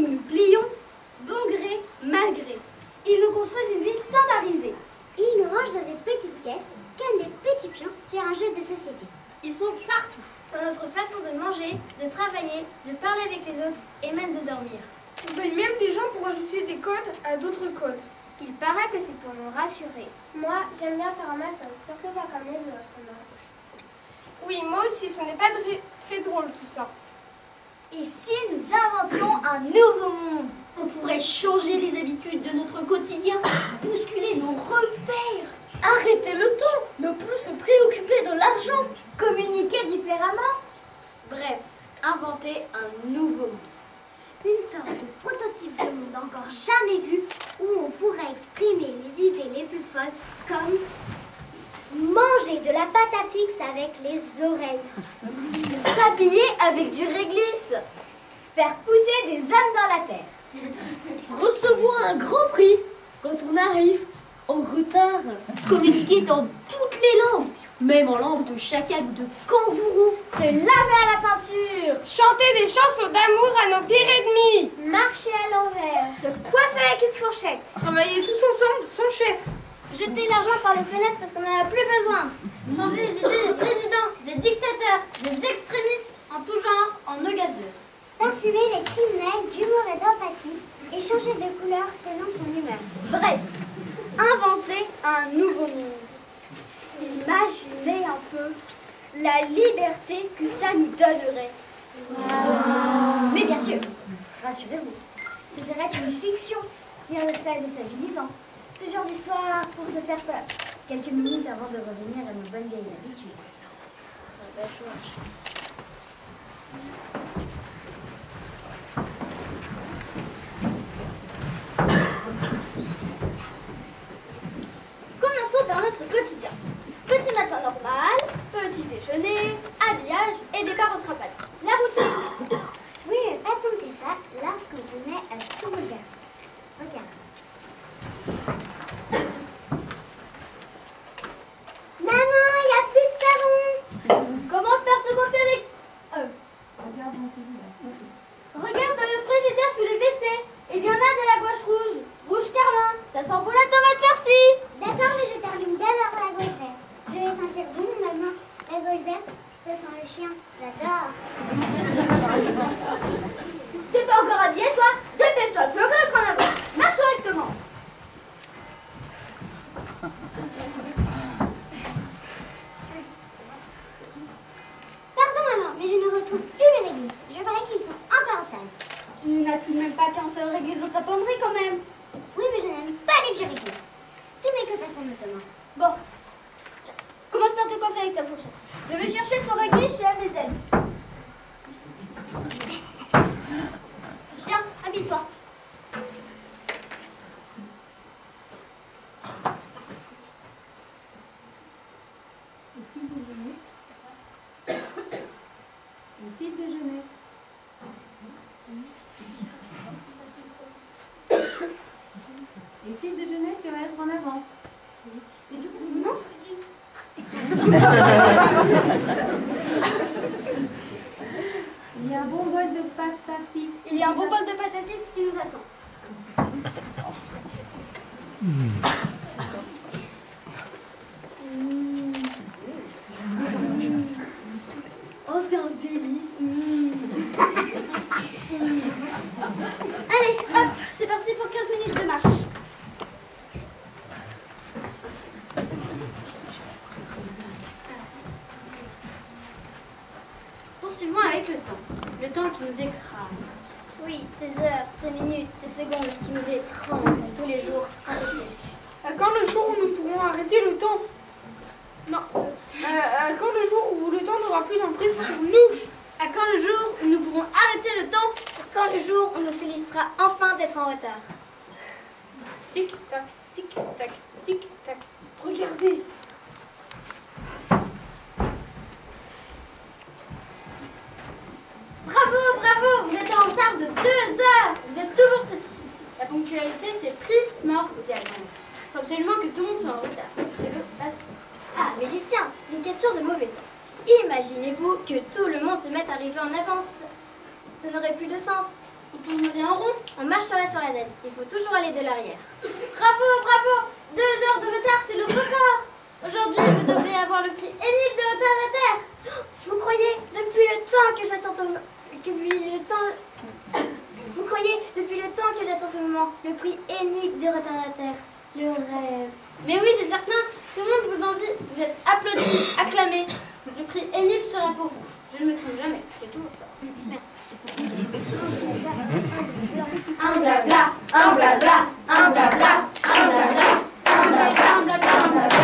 nous nous plions, bon gré, mal gré. Ils nous construisent une vie standardisée. Ils nous rangent dans des petites caisses, comme des petits pions sur un jeu de société. Ils sont partout, dans notre façon de manger, de travailler, de parler avec les autres et même de dormir. On paye même des gens pour ajouter des codes à d'autres codes. Il paraît que c'est pour nous rassurer. Moi, j'aime bien faire un massage, surtout pas comme les autres. Oui, moi aussi, ce n'est pas très drôle tout ça. Et si nous inventions un nouveau monde? On pourrait changer les habitudes de notre quotidien, bousculer nos repères, arrêter le temps, ne plus se préoccuper de l'argent, communiquer différemment. Bref, inventer un nouveau monde. Une sorte de prototype de monde encore jamais vu où on pourrait exprimer les idées les plus folles comme manger de la pâte à fixe avec les oreilles, S'habiller avec du réglisse, faire pousser des âmes dans la terre, recevoir un grand prix quand on arrive en retard, communiquer dans toutes les langues, même en langue de chacal ou de kangourou, se laver à la peinture, Chanter des chansons d'amour à nos pires ennemis. Marcher à l'envers. se coiffer avec une fourchette, Travailler tous ensemble, sans chef. jeter l'argent par les fenêtres parce qu'on n'en a plus besoin, changer les idées des présidents, des dictateurs, des extrémistes en tout genre en eau gazeuse. parfumer les criminels d'humour et d'empathie et changer de couleur selon son humeur. Bref, inventer un nouveau monde. Imaginez un peu la liberté que ça nous donnerait. Mais bien sûr, rassurez-vous, ce serait une fiction, rien de très déstabilisant. Ce genre d'histoire pour se faire peur. Quelques minutes avant de revenir à nos bonnes vieilles habitudes. Commençons par notre quotidien. Petit matin normal, petit déjeuner, habillage et départ au travail. La routine. Oui, mais pas tant que ça lorsqu'on se met à tout bouleverser. Regarde. Maman, il n'y a plus de savon. Comment faire te coiffer avec... Regarde dans le frigidaire sous le WC. Il y en a de la gouache rouge. Rouge carmin. Ça sent bon la tomate farcie. D'accord, mais je termine d'abord la gauche verte. Je vais sentir bon, maman. La gauche verte, ça sent le chien. J'adore. T'es pas encore habillé, toi? Dépêche-toi, tu vas encore être en avance. Marche correctement. Pardon, maman, mais je ne retrouve plus mes réglisses. Je parie qu'ils sont encore sales. Tu n'as tout de même pas qu'un seul réglisse dans ta penderie quand même. Oui, mais je n'aime pas les vieux réglisses. Tous mes copains s'en notamment. Bon, tiens, commence par te coiffer avec ta fourchette. Je vais chercher ton réglisse chez ABZ. Tiens, habille-toi. Le fil déjeuner. Et fil déjeuner, tu vas être en avance. Mais tout, non, ça veut dire. Il y a un bon bol de pâte à fixe. Il y a un beau bol de pâte à fixe qui nous attend. Oh, c'est un délice. Allez, hop, c'est parti pour 15 minutes de marche. Poursuivons avec le temps. Le temps qui nous écrase. Oui, ces heures, ces minutes, ces secondes qui nous étranglent tous les jours. À quand le jour où nous pourrons arrêter le temps? Non. À quand le jour où le temps n'aura plus d'emprise sur nous? À quand le jour où nous pourrons arrêter le temps? À quand le jour où nous félicitera enfin d'être en retard? Tic-tac, tic-tac, tic-tac. Regardez. Bravo, bravo, vous êtes en retard de 2 heures. Vous êtes toujours précis. La ponctualité, c'est primordial. Il faut absolument que tout le monde soit en retard. C'est le base. Ah, mais j'y tiens, c'est une question de mauvais sens. Imaginez-vous que tout le monde se mette à arriver en avance. Ça n'aurait plus de sens. On tournerait en rond. marcherai sur la dette. Il faut toujours aller de l'arrière. Bravo, bravo! 2 heures de retard, c'est le record! Aujourd'hui, vous devrez avoir le prix Enip de retardataire. Vous croyez, depuis le temps que j'attends ce moment, le prix Enip de retardataire. Je rêve. Mais oui, c'est certain, tout le monde vous envie. Vous êtes applaudis, acclamés. Le prix Enip sera pour vous. Je ne me trompe jamais, j'ai toujours tort. Merci. Un blabla, un blabla, un blabla, un blabla, un blabla, un blabla, un blabla.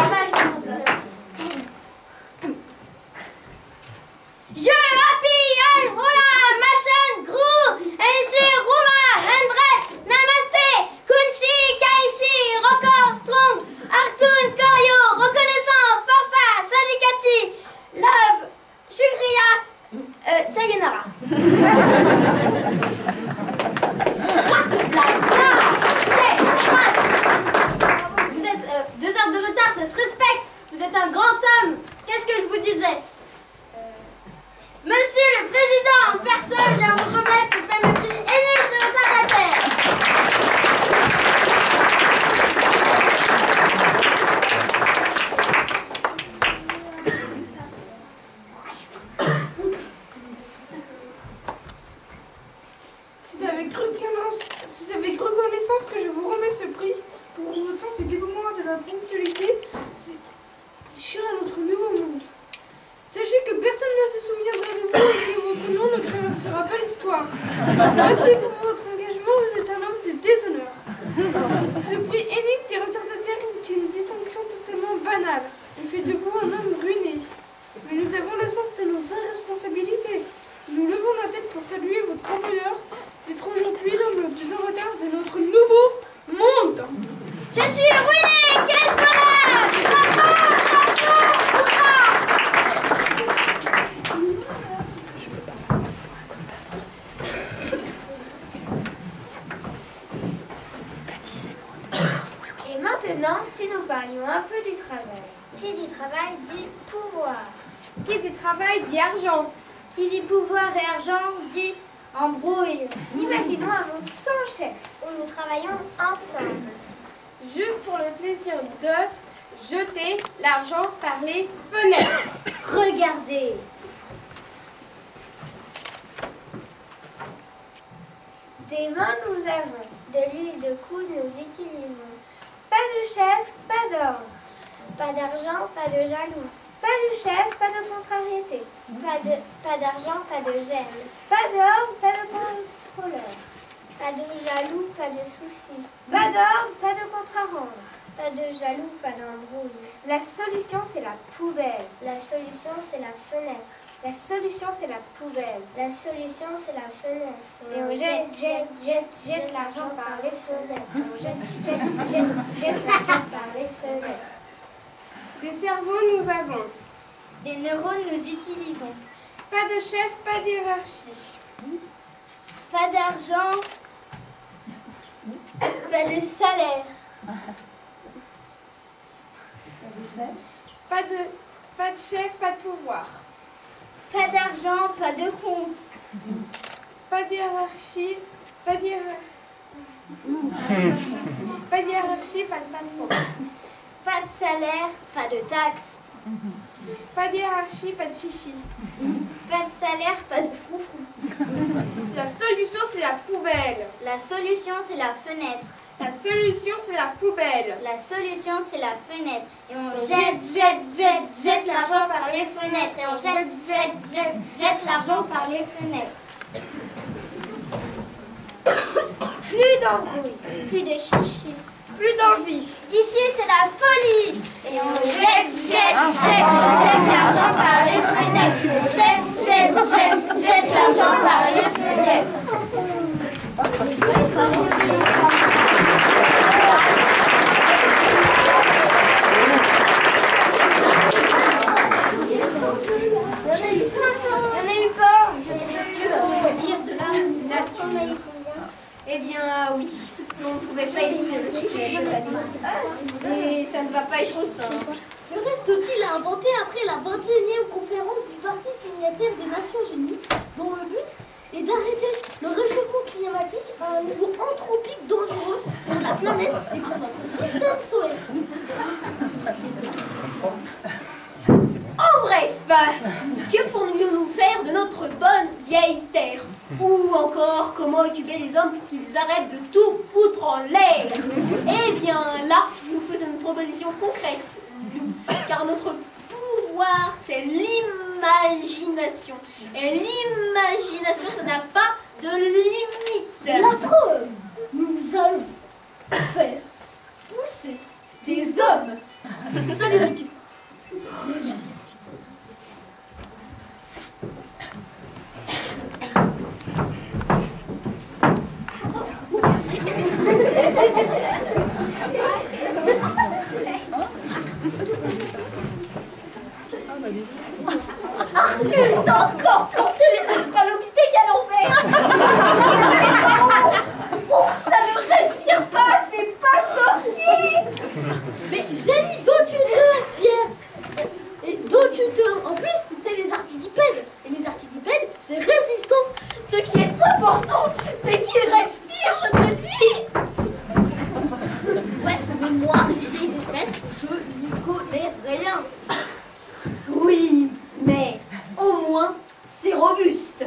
Je happy, roula, machin, grou, ainsi, rouma, hundred, namaste, kunchi, kaishi, record, strong, artun, koryo, reconnaissant, força, sadikati, love, shukriya, sayonara. Vous êtes 2 heures de retard, ça se respecte. Vous êtes un grand homme. Qu'est-ce que je vous disais? Monsieur le Président, en personne vient vous remettre le fameux prix Enip de retardataire. C'est avec reconnaissance que je vous remets ce prix pour votre dévouement de la ponctualité. C'est cher à notre nouveau monde. Sachez que personne ne se souviendra de vous et que votre nom ne traversera pas l'histoire. Merci pour votre engagement, vous êtes un homme de déshonneur. Ce prix Enip des retardataires est une distinction totalement banale. Il fait de vous un homme ruiné. Mais nous avons le sens de nos irresponsabilités. Nous levons la tête pour saluer votre grand bonheur d'être aujourd'hui l'homme le plus en retard de notre nouveau monde. Je suis ruiné, quel bonheur! Bravo, bravo, hurrah! Et maintenant, si nous parlions un peu du travail. Qui dit travail dit pouvoir. Qui dit travail dit argent. Qui dit pouvoir et argent dit embrouille. Imaginons un monde sans chef, où nous travaillons ensemble. Juste pour le plaisir de jeter l'argent par les fenêtres. Regardez. Des mains nous avons, de l'huile de coude nous utilisons. Pas de chef, pas d'ordre. Pas d'argent, pas de jaloux. Pas de chef, pas de contrariété. Pas d'argent, pas de gêne. Pas d'ordre, pas de contrôleur. Pas de jaloux, pas de soucis. Pas d'ordre, pas de compte à rendre. Pas de jaloux, pas d'embrouille. La solution, c'est la poubelle. La solution, c'est la fenêtre. La solution, c'est la poubelle. La solution, c'est la fenêtre. Et on jette l'argent par les fenêtres. On jette l'argent par les fenêtres. Des cerveaux nous avons. Des neurones nous utilisons. Pas de chef, pas d'hierarchie. Pas d'argent, pas de salaire. Pas de chef, pas de pouvoir. Pas d'argent, pas de compte. Pas d'hierarchie, pas d'hierarchie. Pas d'hierarchie, pas de patron. Pas de salaire, pas de taxes. Pas d'hierarchie, pas de chichi. Pas de salaire, pas de froufrou. La solution, c'est la poubelle. La solution, c'est la fenêtre. La solution, c'est la poubelle. La solution, c'est la fenêtre. Et on jette l'argent par les fenêtres. Et on jette l'argent par les fenêtres. Plus d'embrouille, plus de chichi. Plus d'envie. Ici, c'est la folie. Et on jette l'argent par les fenêtres. Jette l'argent par les fenêtres. Il y en a eu pas. Qu'est-ce qu'on peut dire de la nature? Eh bien, oui. On ne pouvait pas éviter le sujet cette année. Et ça ne va pas être simple. Que reste-t-il à inventer après la 21e conférence du parti signataire des Nations Unies, dont le but et d'arrêter le réchauffement climatique à un niveau anthropique dangereux pour la planète et pour notre système solaire. En bref, que pourrions-nous faire de notre bonne vieille Terre? Ou encore, comment occuper les hommes pour qu'ils arrêtent de tout foutre en l'air? Eh bien, là, nous faisons une proposition concrète, nous, car notre pouvoir, c'est l'imagination. Et l'imagination, ça n'a pas de limite. La preuve, nous allons faire pousser des hommes. Ça les occupe. Regarde. Arthus, t'as encore planté les australopithèques à l'envers. Oh, ça ne respire pas, c'est pas sorcier. Mais j'ai mis d'autres tuteurs, Pierre. Et d'autres tuteurs. En plus, c'est les artibipèdes. Et les artibipèdes, c'est résistant. Ce qui est important, c'est qu'ils respirent, je te dis. Ouais, mais moi, les vieilles espèces, je n'y connais rien. Oui, mais au moins, c'est robuste.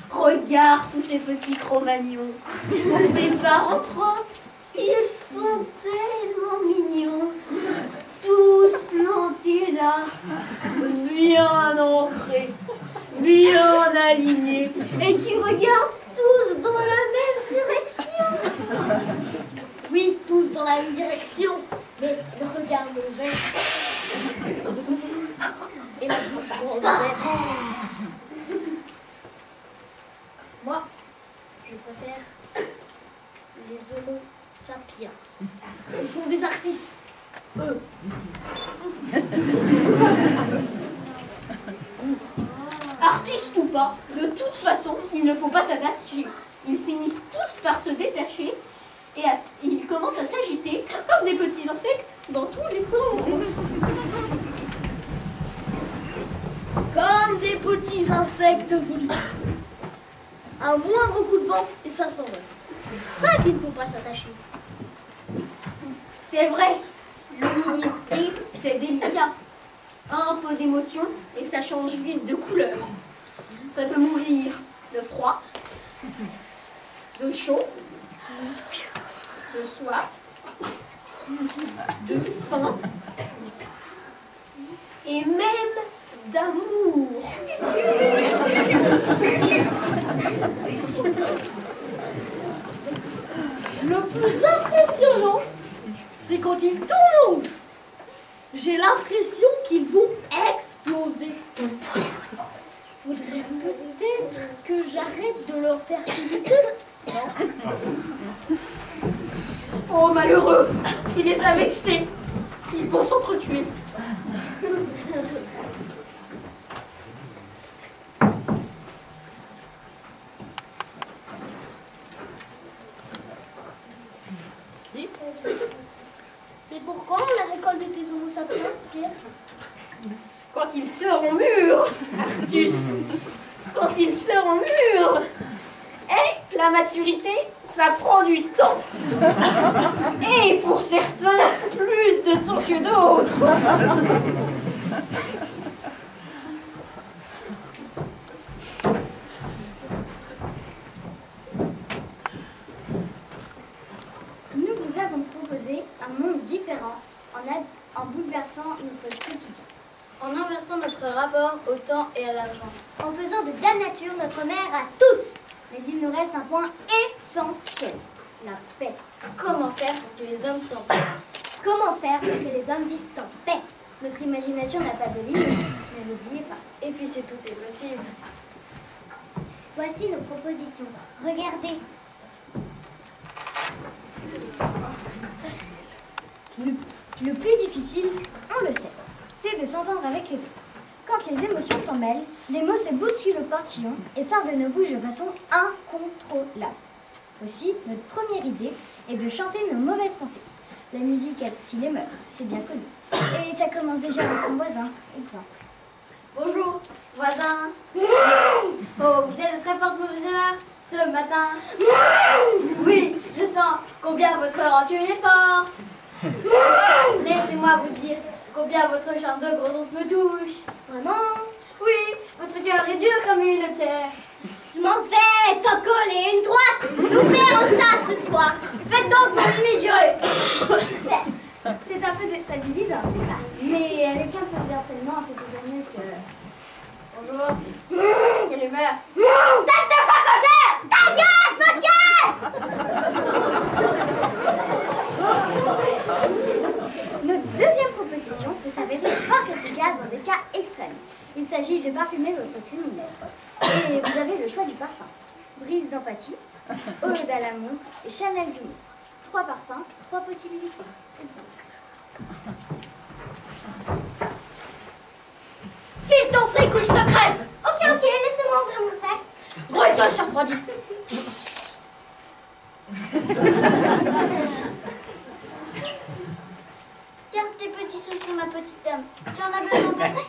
Regarde tous ces petits Cro-Magnons. Ces paranthropes, ils sont tellement mignons. Tous plantés là, bien ancrés, bien alignés, et qui regardent tous dans la même direction. Oui, tous dans la même direction. Mais le regard mauvais. Et la bouche grande ouverte. Moi, je préfère les Homo sapiens. Ce sont des artistes. Eux. Artistes ou pas, de toute façon, il ne faut pas s'attacher. Ils finissent tous par se détacher et ils commencent à s'agiter comme des petits insectes dans tous les sens. Comme des petits insectes volants. Un moindre coup de vent et ça s'envole. C'est pour ça qu'il ne faut pas s'attacher. C'est vrai, l'humidité, c'est délicat. Un peu d'émotion et ça change vite de couleur. Ça peut mourir de froid, de chaud, de soif, de faim et même d'amour. Le plus impressionnant, c'est quand ils tournent en rouge. J'ai l'impression qu'ils vont exploser. Faudrait peut-être que j'arrête de leur faire pitié. Oh malheureux, tu les as vexés. Ils vont s'entretuer. C'est pour quand la récolte de tes Homo sapiens, Pierre? Quand ils seront mûrs, Artus. Quand ils seront mûrs. Et la maturité, ça prend du temps. Et pour certains, plus de temps que d'autres. Nous vous avons proposé un monde différent en bouleversant notre quotidien. En inversant notre rapport au temps et à l'argent. En faisant de la nature notre mère à tous. Mais il nous reste un point essentiel, la paix. Comment faire pour que les hommes s'entendent? Comment faire pour que les hommes vivent en paix? Notre imagination n'a pas de limite, ne l'oubliez pas. Et puis c'est tout est possible. Voici nos propositions. Regardez. Le plus difficile, on le sait, c'est de s'entendre avec les autres. Quand les émotions s'en mêlent, les mots se bousculent au portillon et sortent de nos bouches de façon incontrôlable. Aussi, notre première idée est de chanter nos mauvaises pensées. La musique adoucit les mœurs, c'est bien connu. Et ça commence déjà avec son voisin, exemple. Bonjour, voisin. Oh, vous êtes de très forte mauvaise humeur ce matin. Oui, je sens combien votre rancune est forte. Laissez-moi vous dire combien votre charme de bronze me touche. Vraiment? Oui, votre cœur est dur comme une terre. Je m'en vais, coller une droite. Nous verrons ça ce soir. Faites donc mon ennemi durer. Certes, c'est un peu déstabilisant au départ, mais avec un peu d'entraînement, c'est toujours mieux que... Bonjour. Quelle humeur? Tête de facochère! Ta gueule, je me casse! Notre deuxième proposition peut s'avérer fort efficace dans des cas extrêmes. Il s'agit de parfumer votre criminel. Et vous avez le choix du parfum. Brise d'empathie, ode à l'amour et Chanel d'humour. 3 parfums, 3 possibilités. Exemple. File ton fric ou je te crève. Ok, laissez-moi ouvrir mon sac. Gros et toi, cher refroidi. Garde tes petits soucis, ma petite dame. Tu en as besoin d'entrer?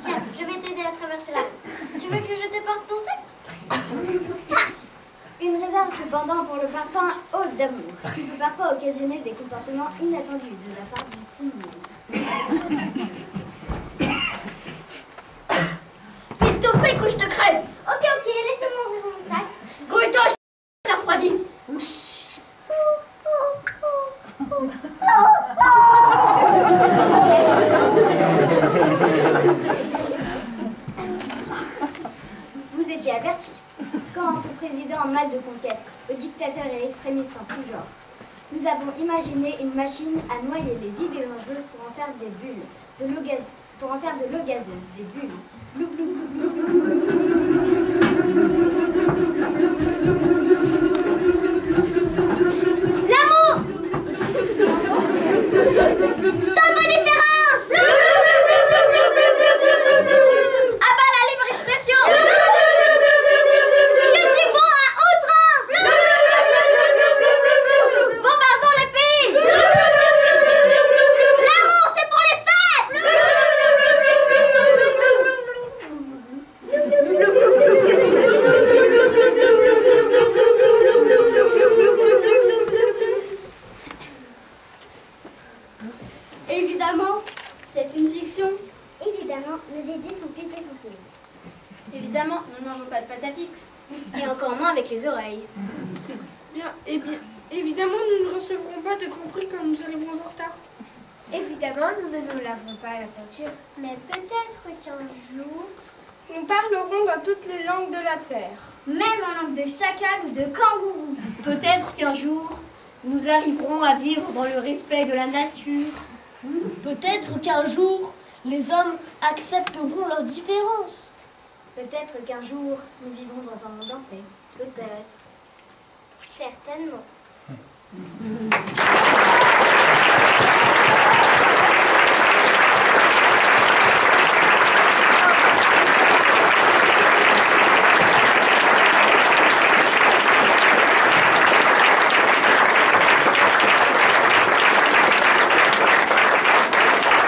Viens, je vais t'aider à traverser la rue. Tu veux que je te porte ton sac? Une réserve cependant pour le parfum ode d'amour, qui peut parfois occasionner des comportements inattendus de la part du criminel. File ton fric ou je te crève. Ok, laissez-moi ouvrir mon sac. Gros et toi, cher refroidi. Vous étiez averti. Quand au président en mal de conquête, au dictateur et extrémiste en tout genre, nous avons imaginé une machine à noyer les idées dangereuses pour en faire des bulles, de l'eau gazeuse, pour en faire de l'eau gazeuse, des bulles. Blou, blou, blou, blou, blou, blou, blou, L'amour! Stop à différence! À bas la libre expression. Cultivons à outrance! Bombardons les pays. L'amour, c'est pour les fêtes! Évidemment, c'est une fiction. Évidemment, nos idées sont plutôt fantaisistes. Évidemment, nous ne mangeons pas de pâte à fixe. Et encore moins avec les oreilles. Bien, évidemment, nous ne recevrons pas de compris quand nous arriverons en retard. Évidemment, nous ne nous laverons pas à la peinture. Mais peut-être qu'un jour, Nous parlerons dans toutes les langues de la terre. même en langue de chacal ou de kangourou. Peut-être qu'un jour, nous arriverons à vivre dans le respect de la nature. Peut-être qu'un jour, les hommes accepteront leurs différences. Peut-être qu'un jour, nous vivrons dans un monde en paix. Peut-être. Certainement.